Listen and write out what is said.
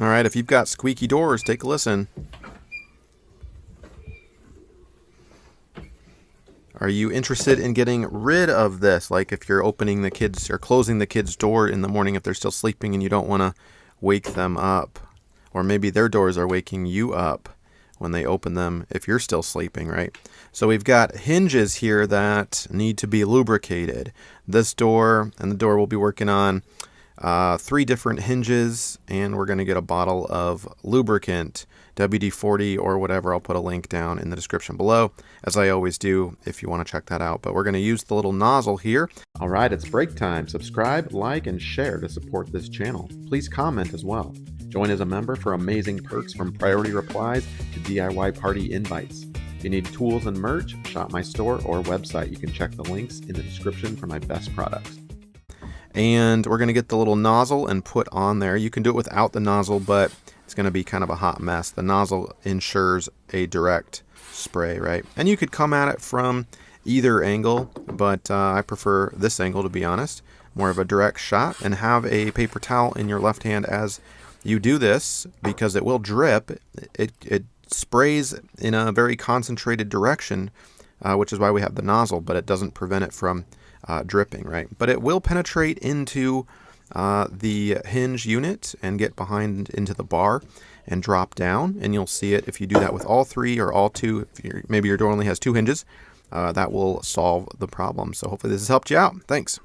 All right, if you've got squeaky doors, take a listen. Are you interested in getting rid of this? Like if you're opening the kids or closing the kids' door in the morning if they're still sleeping and you don't want to wake them up. Or maybe their doors are waking you up when they open them if you're still sleeping, right? So we've got hinges here that need to be lubricated. This door and the door we'll be working on 3 different hinges, and we're going to get a bottle of lubricant, WD-40 or whatever. I'll put a link down in the description below, as I always do, if you want to check that out. But we're going to use the little nozzle here. All right, it's break time. Subscribe, like, and share to support this channel. Please comment as well. Join as a member for amazing perks from priority replies to DIY party invites. If you need tools and merch, shop my store or website. You can check the links in the description for my best products. And we're going to get the little nozzle and put on there. You can do it without the nozzle, but it's going to be kind of a hot mess. The nozzle ensures a direct spray, right? And you could come at it from either angle, but I prefer this angle, to be honest. More of a direct shot, and have a paper towel in your left hand as you do this, because it will drip. It sprays in a very concentrated direction, which is why we have the nozzle, but it doesn't prevent it from dripping, right? But it will penetrate into the hinge unit and get behind into the bar and drop down, and you'll see it if you do that with all 3 or all 2. If maybe your door only has 2 hinges, that will solve the problem. So hopefully this has helped you out. Thanks.